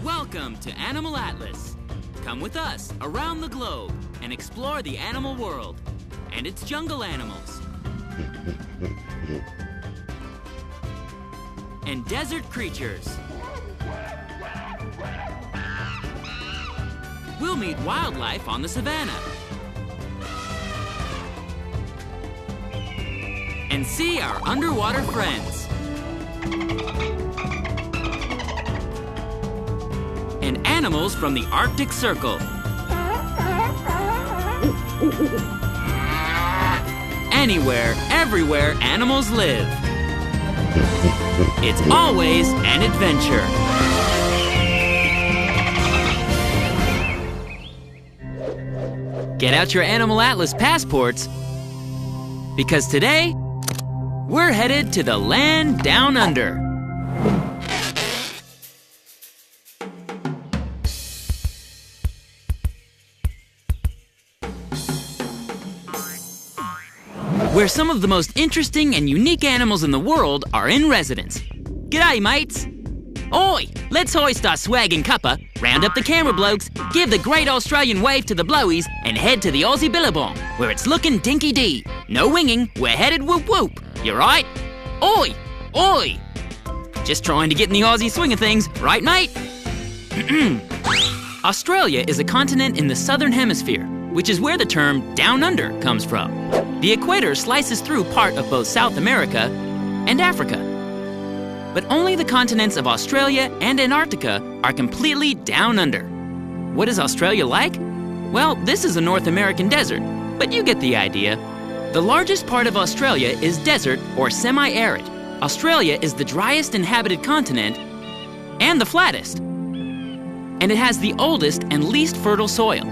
Welcome to Animal Atlas. Come with us around the globe and explore the animal world and its jungle animals and desert creatures. We'll meet wildlife on the savannah and see our underwater friends. And animals from the Arctic Circle. Anywhere, everywhere animals live. It's always an adventure. Get out your Animal Atlas passports, because today, we're headed to the land down under. Where some of the most interesting and unique animals in the world are in residence. G'day, mates. Oi, let's hoist our swag and cuppa, round up the camera blokes, give the great Australian wave to the blowies, and head to the Aussie Billabong, where it's looking dinky-dee. No winging, we're headed whoop-whoop. You right? Oi, oi. Just trying to get in the Aussie swing of things, right, mate? Australia is a continent in the southern hemisphere, which is where the term down under comes from. The equator slices through part of both South America and Africa. But only the continents of Australia and Antarctica are completely down under. What is Australia like? Well, this is a North American desert, but you get the idea. The largest part of Australia is desert or semi-arid. Australia is the driest inhabited continent and the flattest. And it has the oldest and least fertile soil.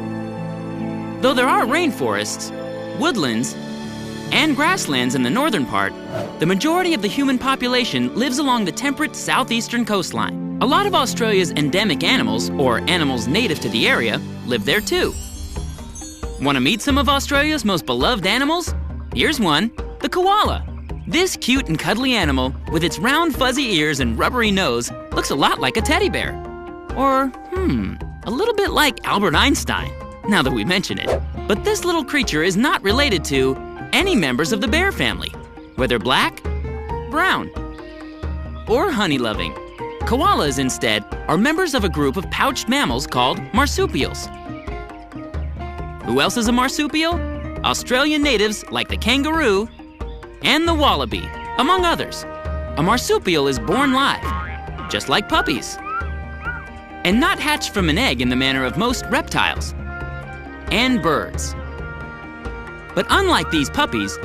Though there are rainforests, woodlands, and grasslands in the northern part, the majority of the human population lives along the temperate southeastern coastline. A lot of Australia's endemic animals, or animals native to the area, live there too. Want to meet some of Australia's most beloved animals? Here's one, the koala. This cute and cuddly animal, with its round fuzzy ears and rubbery nose, looks a lot like a teddy bear. Or, a little bit like Albert Einstein, now that we mention it. But this little creature is not related to any members of the bear family, whether black, brown, or honey-loving. Koalas, instead, are members of a group of pouched mammals called marsupials. Who else is a marsupial? Australian natives like the kangaroo and the wallaby, among others. A marsupial is born live, just like puppies, and not hatched from an egg in the manner of most reptiles and birds. But unlike these puppies,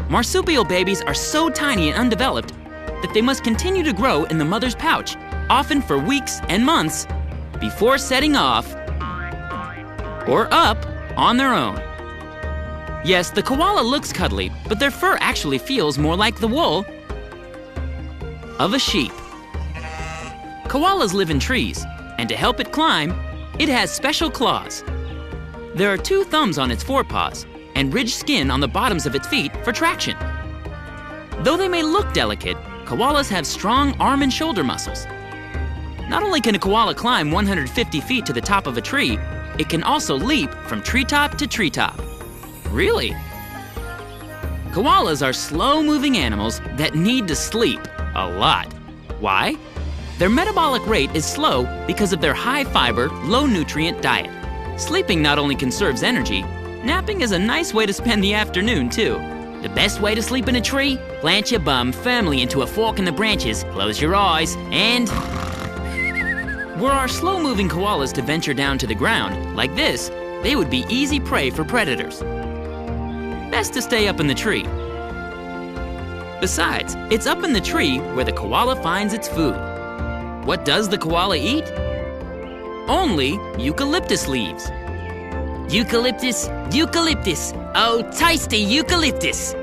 marsupial babies are so tiny and undeveloped that they must continue to grow in the mother's pouch, often for weeks and months, before setting off or up on their own. Yes, the koala looks cuddly, but their fur actually feels more like the wool of a sheep. Koalas live in trees, and to help it climb, it has special claws. There are 2 thumbs on its forepaws and ridged skin on the bottoms of its feet for traction. Though they may look delicate, koalas have strong arm and shoulder muscles. Not only can a koala climb 150 feet to the top of a tree, it can also leap from treetop to treetop. Really? Koalas are slow-moving animals that need to sleep a lot. Why? Their metabolic rate is slow because of their high-fiber, low-nutrient diet. Sleeping not only conserves energy, napping is a nice way to spend the afternoon, too. The best way to sleep in a tree? Plant your bum firmly into a fork in the branches, close your eyes, and... Were our slow-moving koalas to venture down to the ground, like this, they would be easy prey for predators. Best to stay up in the tree. Besides, it's up in the tree where the koala finds its food. What does the koala eat? Only eucalyptus leaves. Eucalyptus, eucalyptus, oh tasty eucalyptus.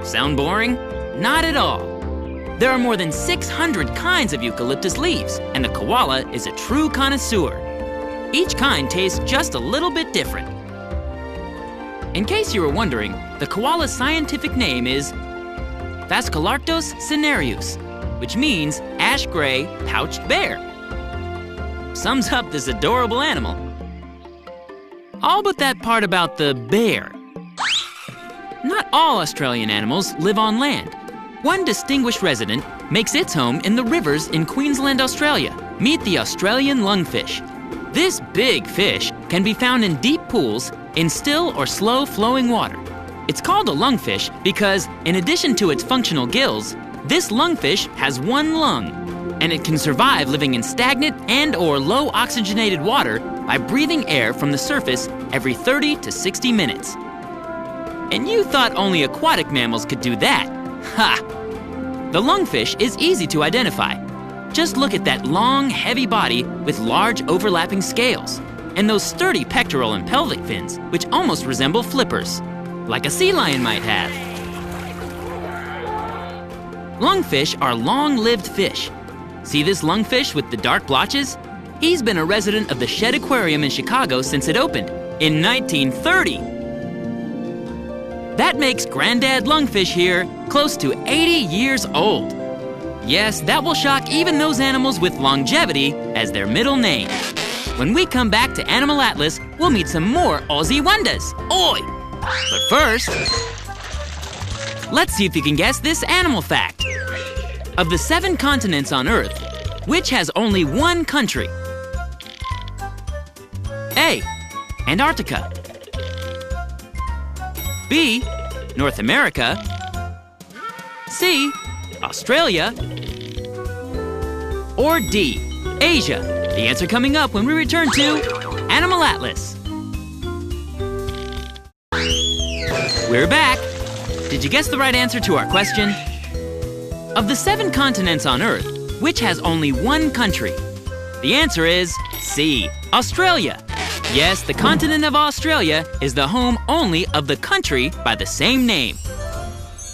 Sound boring? Not at all. There are more than 600 kinds of eucalyptus leaves, and the koala is a true connoisseur. Each kind tastes just a little bit different. In case you were wondering, the koala's scientific name is Phascolarctos cinereus, which means ash-gray pouched bear. sums up this adorable animal. All but that part about the bear. Not all Australian animals live on land. One distinguished resident makes its home in the rivers in Queensland, Australia. Meet the Australian lungfish. This big fish can be found in deep pools in still or slow-flowing water. It's called a lungfish because, in addition to its functional gills, this lungfish has one lung, and it can survive living in stagnant and/or low-oxygenated water by breathing air from the surface every 30 to 60 minutes. And you thought only aquatic mammals could do that. Ha! The lungfish is easy to identify. Just look at that long, heavy body with large overlapping scales, and those sturdy pectoral and pelvic fins, which almost resemble flippers, like a sea lion might have. Lungfish are long-lived fish. See this lungfish with the dark blotches? He's been a resident of the Shedd Aquarium in Chicago since it opened in 1930. That makes Granddad Lungfish here close to 80 years old. Yes, that will shock even those animals with longevity as their middle name. When we come back to Animal Atlas, we'll meet some more Aussie wonders. Oi! But first, let's see if you can guess this animal fact. Of the 7 continents on Earth, which has only one country? A. Antarctica. B. North America. C. Australia. Or D. Asia. The answer coming up when we return to Animal Atlas. We're back. Did you guess the right answer to our question? Of the 7 continents on Earth, which has only one country? The answer is C. Australia. Yes, the continent of Australia is the home only of the country by the same name.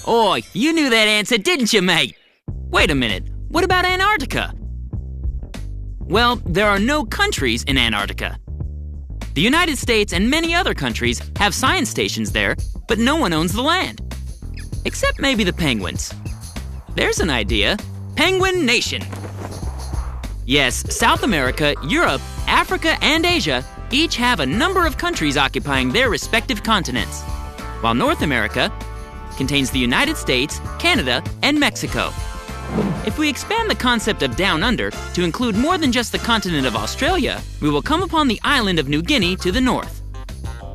Oi, you knew that answer, didn't you, mate? Wait a minute, what about Antarctica? Well, there are no countries in Antarctica. The United States and many other countries have science stations there, but no one owns the land. Except maybe the penguins. There's an idea. Penguin Nation. Yes, South America, Europe, Africa, and Asia each have a number of countries occupying their respective continents, while North America contains the United States, Canada, and Mexico. If we expand the concept of Down Under to include more than just the continent of Australia, we will come upon the island of New Guinea to the north.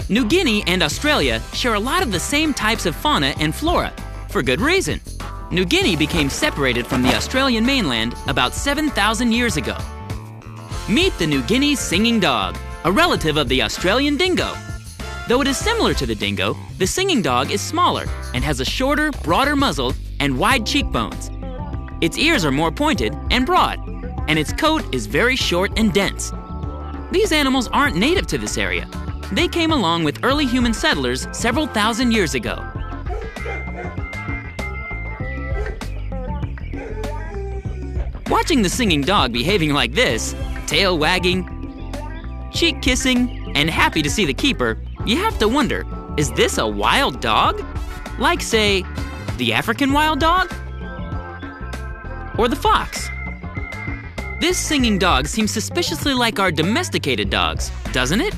New Guinea and Australia share a lot of the same types of fauna and flora, for good reason. New Guinea became separated from the Australian mainland about 7,000 years ago. Meet the New Guinea singing dog, a relative of the Australian dingo. Though it is similar to the dingo, the singing dog is smaller and has a shorter, broader muzzle and wide cheekbones. Its ears are more pointed and broad, and its coat is very short and dense. These animals aren't native to this area. They came along with early human settlers several thousand years ago. Watching the singing dog behaving like this, tail wagging, cheek kissing, and happy to see the keeper, you have to wonder, is this a wild dog? Like, say, the African wild dog? Or the fox? This singing dog seems suspiciously like our domesticated dogs, doesn't it?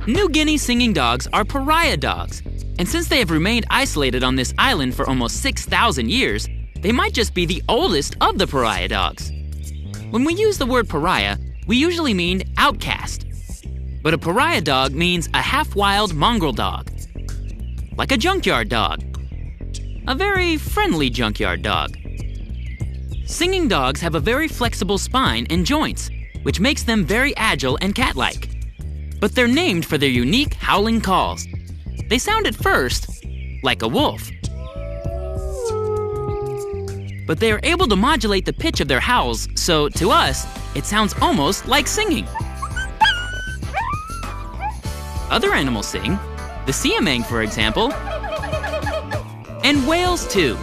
New Guinea singing dogs are pariah dogs, and since they have remained isolated on this island for almost 6,000 years, they might just be the oldest of the pariah dogs. When we use the word pariah, we usually mean outcast. But a pariah dog means a half-wild mongrel dog, like a junkyard dog. A very friendly junkyard dog. Singing dogs have a very flexible spine and joints, which makes them very agile and cat-like. But they're named for their unique howling calls. They sound at first like a wolf, but they are able to modulate the pitch of their howls, so to us, it sounds almost like singing. Other animals sing, the siamang, for example, and whales too.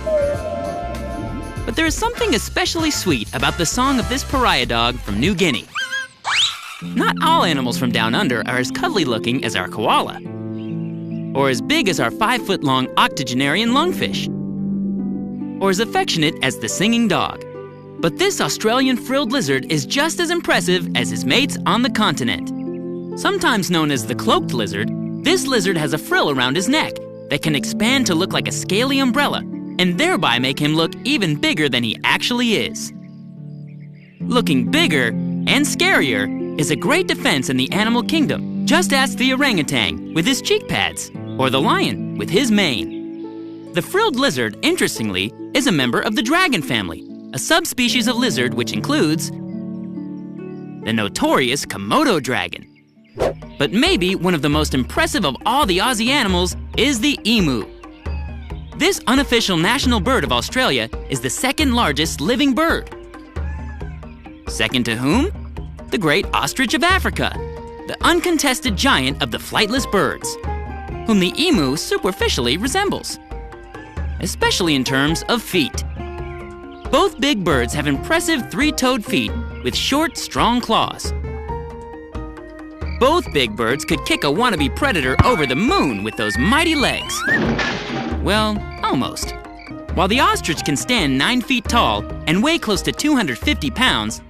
But there is something especially sweet about the song of this pariah dog from New Guinea. Not all animals from down under are as cuddly looking as our koala, or as big as our 5-foot-long octogenarian lungfish, or as affectionate as the singing dog. But this Australian frilled lizard is just as impressive as his mates on the continent. Sometimes known as the cloaked lizard, this lizard has a frill around his neck that can expand to look like a scaly umbrella and thereby make him look even bigger than he actually is. Looking bigger and scarier is a great defense in the animal kingdom. Just ask the orangutan with his cheek pads, or the lion with his mane. The frilled lizard, interestingly, is a member of the dragon family, a subspecies of lizard which includes the notorious Komodo dragon. But maybe one of the most impressive of all the Aussie animals is the emu. This unofficial national bird of Australia is the second largest living bird. Second to whom? The great ostrich of Africa, the uncontested giant of the flightless birds, whom the emu superficially resembles, especially in terms of feet. Both big birds have impressive three-toed feet with short, strong claws. Both big birds could kick a wannabe predator over the moon with those mighty legs. Well, almost. While the ostrich can stand 9 feet tall and weigh close to 250 pounds,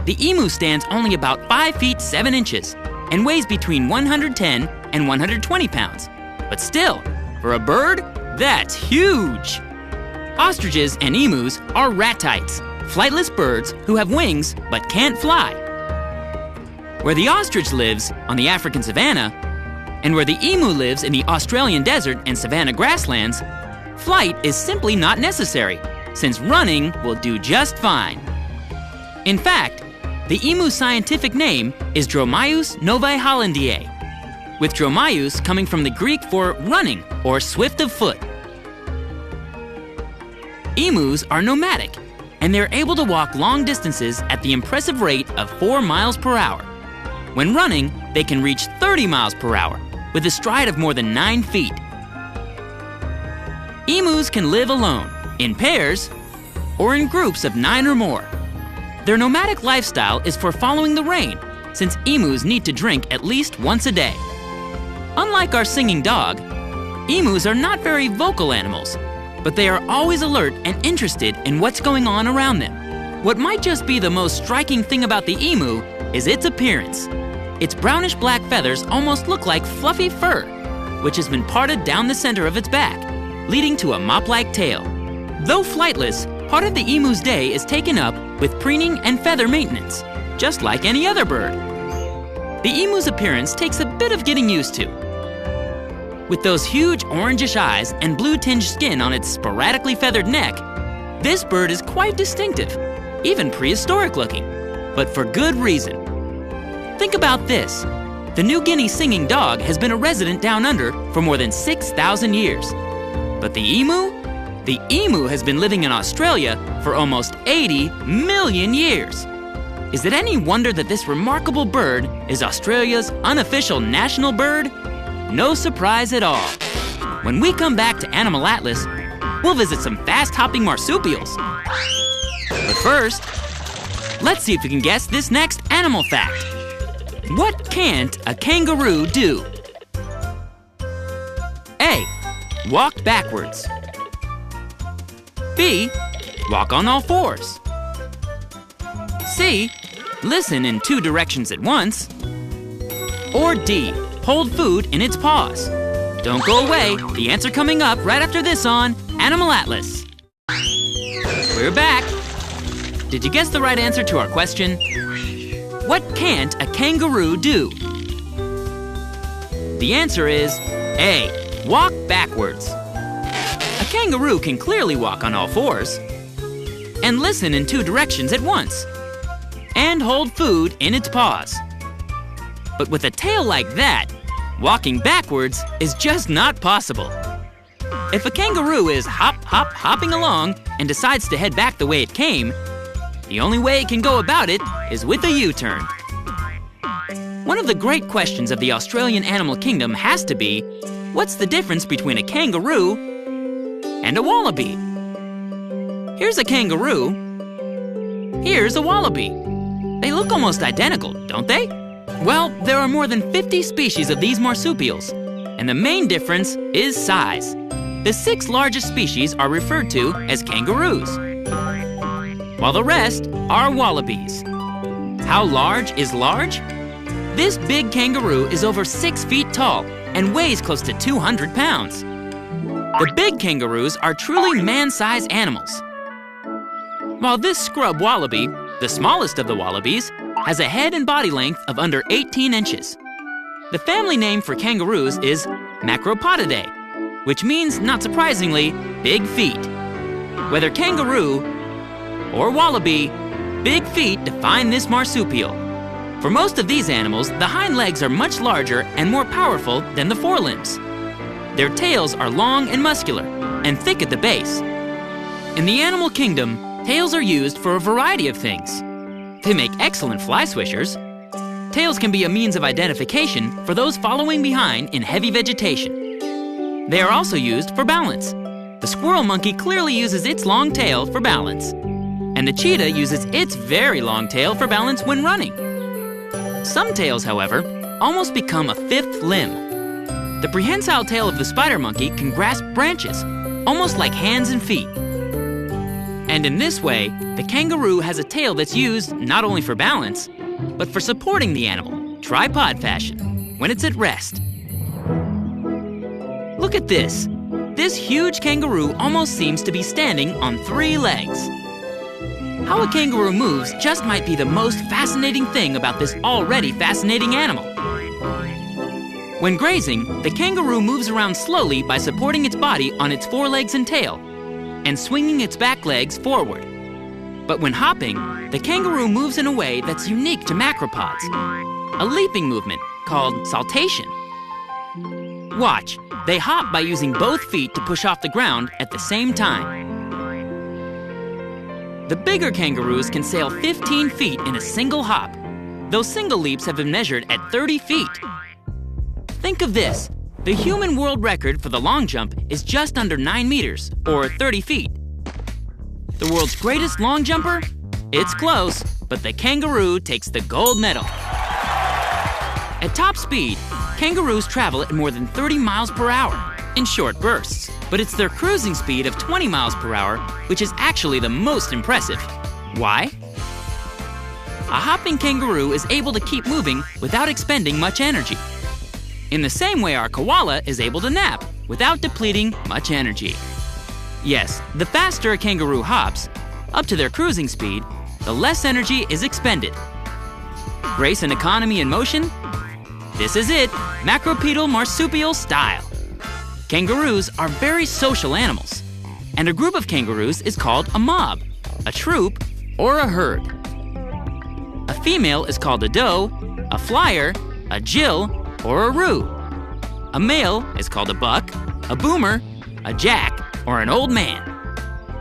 the emu stands only about 5 feet 7 inches and weighs between 110 and 120 pounds. But still, for a bird, that's huge! Ostriches and emus are ratites, flightless birds who have wings but can't fly. Where the ostrich lives on the African savanna, and where the emu lives in the Australian desert and savanna grasslands, flight is simply not necessary, since running will do just fine. In fact, the emu's scientific name is Dromaeus novae hollandiae, with Dromaeus coming from the Greek for running or swift of foot. Emus are nomadic, and they're able to walk long distances at the impressive rate of 4 miles per hour. When running, they can reach 30 miles per hour with a stride of more than 9 feet. Emus can live alone, in pairs, or in groups of 9 or more. Their nomadic lifestyle is for following the rain, since emus need to drink at least once a day. Unlike our singing dog, emus are not very vocal animals, but they are always alert and interested in what's going on around them. What might just be the most striking thing about the emu is its appearance. Its brownish-black feathers almost look like fluffy fur, which has been parted down the center of its back, leading to a mop-like tail. Though flightless, part of the emu's day is taken up with preening and feather maintenance, just like any other bird. The emu's appearance takes a bit of getting used to. With those huge orangish eyes and blue-tinged skin on its sporadically feathered neck, this bird is quite distinctive, even prehistoric-looking, but for good reason. Think about this. The New Guinea singing dog has been a resident down under for more than 6,000 years. But the emu? The emu has been living in Australia for almost 80 million years. Is it any wonder that this remarkable bird is Australia's unofficial national bird? No surprise at all. When we come back to Animal Atlas, we'll visit some fast-hopping marsupials. But first, let's see if we can guess this next animal fact. What can't a kangaroo do? A. Walk backwards. B. Walk on all fours. C. Listen in 2 directions at once. Or D. Hold food in its paws. Don't go away. The answer coming up right after this on Animal Atlas. We're back. Did you guess the right answer to our question? What can't a kangaroo do? The answer is A. Walk backwards. A kangaroo can clearly walk on all fours and listen in 2 directions at once and hold food in its paws. But with a tail like that, walking backwards is just not possible. If a kangaroo is hopping along and decides to head back the way it came, the only way it can go about it is with a U-turn. One of the great questions of the Australian animal kingdom has to be, what's the difference between a kangaroo and a wallaby? Here's a kangaroo. Here's a wallaby. They look almost identical, don't they? Well, there are more than 50 species of these marsupials, and the main difference is size. The 6 largest species are referred to as kangaroos. while the rest are wallabies. How large is large? This big kangaroo is over 6 feet tall and weighs close to 200 pounds. The big kangaroos are truly man-sized animals. While this scrub wallaby, the smallest of the wallabies, has a head and body length of under 18 inches. The family name for kangaroos is Macropodidae, which means, not surprisingly, big feet. Whether kangaroo or wallaby, big feet define this marsupial. For most of these animals, the hind legs are much larger and more powerful than the forelimbs. Their tails are long and muscular and thick at the base. In the animal kingdom, tails are used for a variety of things. They make excellent fly swishers. Tails can be a means of identification for those following behind in heavy vegetation. They are also used for balance. The squirrel monkey clearly uses its long tail for balance. And the cheetah uses its very long tail for balance when running. Some tails, however, almost become a fifth limb. The prehensile tail of the spider monkey can grasp branches, almost like hands and feet. And in this way, the kangaroo has a tail that's used not only for balance, but for supporting the animal, tripod fashion, when it's at rest. Look at this. This huge kangaroo almost seems to be standing on 3 legs. How a kangaroo moves just might be the most fascinating thing about this already fascinating animal. When grazing, the kangaroo moves around slowly by supporting its body on its forelegs and tail, and swinging its back legs forward. But when hopping, the kangaroo moves in a way that's unique to macropods, a leaping movement called saltation. Watch, they hop by using both feet to push off the ground at the same time. The bigger kangaroos can sail 15 feet in a single hop. Those single leaps have been measured at 30 feet. Think of this. The human world record for the long jump is just under 9 meters, or 30 feet. The world's greatest long jumper? It's close, but the kangaroo takes the gold medal. At top speed, kangaroos travel at more than 30 miles per hour in short bursts, but it's their cruising speed of 20 miles per hour which is actually the most impressive. Why? A hopping kangaroo is able to keep moving without expending much energy. In the same way our koala is able to nap without depleting much energy. Yes, the faster a kangaroo hops, up to their cruising speed, the less energy is expended. Grace and economy in motion? This is it, macropedal marsupial style. Kangaroos are very social animals, and a group of kangaroos is called a mob, a troop, or a herd. A female is called a doe, a flyer, a jill, or a roo. A male is called a buck, a boomer, a jack, or an old man.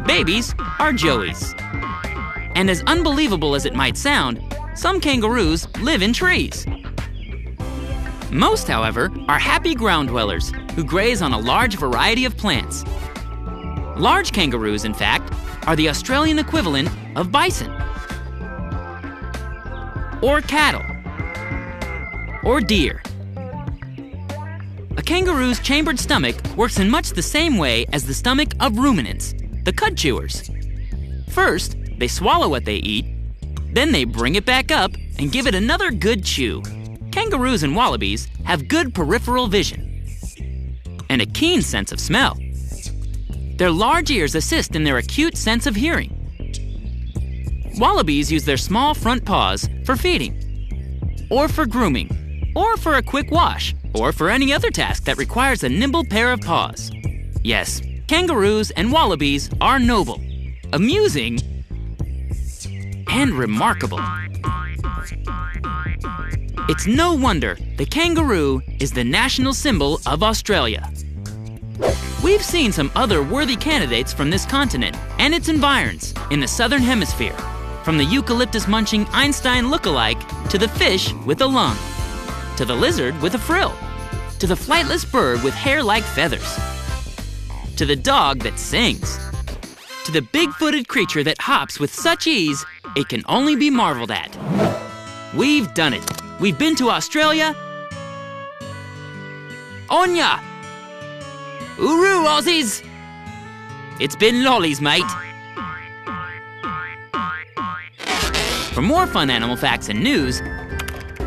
Babies are joeys. And as unbelievable as it might sound, some kangaroos live in trees. Most, however, are happy ground dwellers who graze on a large variety of plants. Large kangaroos, in fact, are the Australian equivalent of bison, or cattle, or deer. A kangaroo's chambered stomach works in much the same way as the stomach of ruminants, the cud chewers. First, they swallow what they eat, then they bring it back up and give it another good chew. Kangaroos and wallabies have good peripheral vision and a keen sense of smell. Their large ears assist in their acute sense of hearing. Wallabies use their small front paws for feeding, or for grooming, or for a quick wash, or for any other task that requires a nimble pair of paws. Yes, kangaroos and wallabies are noble, amusing, and remarkable. It's no wonder the kangaroo is the national symbol of Australia. We've seen some other worthy candidates from this continent and its environs in the southern hemisphere, from the eucalyptus-munching Einstein look-alike to the fish with a lung, to the lizard with a frill, to the flightless bird with hair like feathers, to the dog that sings, to the big-footed creature that hops with such ease it can only be marveled at. We've done it. We've been to Australia. Onya! Uru, Aussies! It's been lollies, mate. more fun animal facts and news,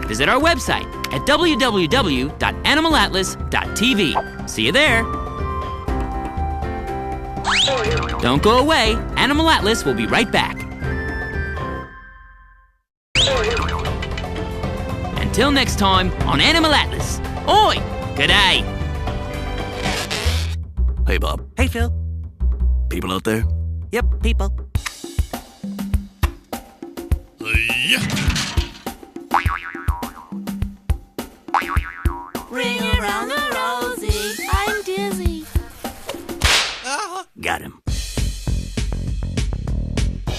visit our website at www.animalatlas.tv. See you there. Don't go away. Animal Atlas will be right back. Until next time on Animal Atlas. Oi! G'day! Hey, Bob. Hey, Phil. People out there? Yep, people. Ring around the rosy. I'm dizzy. Got him.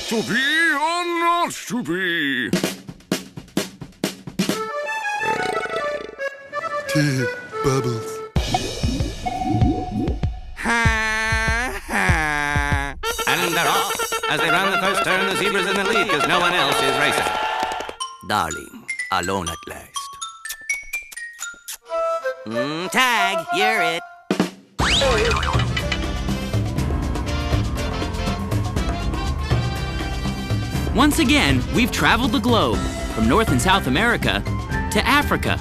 To be or not to be? Bubbles. And they're off. As they round the first turn, the zebra's in the lead because no one else is racing. Darling, alone at last. Tag, you're it. Once again, we've traveled the globe from North and South America to Africa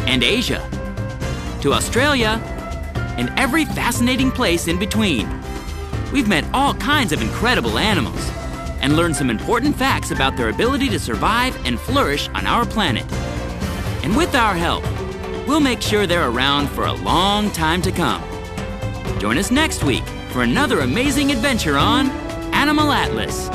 and Asia to Australia and every fascinating place in between. We've met all kinds of incredible animals and learned some important facts about their ability to survive and flourish on our planet. And with our help, we'll make sure they're around for a long time to come. Join us next week for another amazing adventure on Animal Atlas.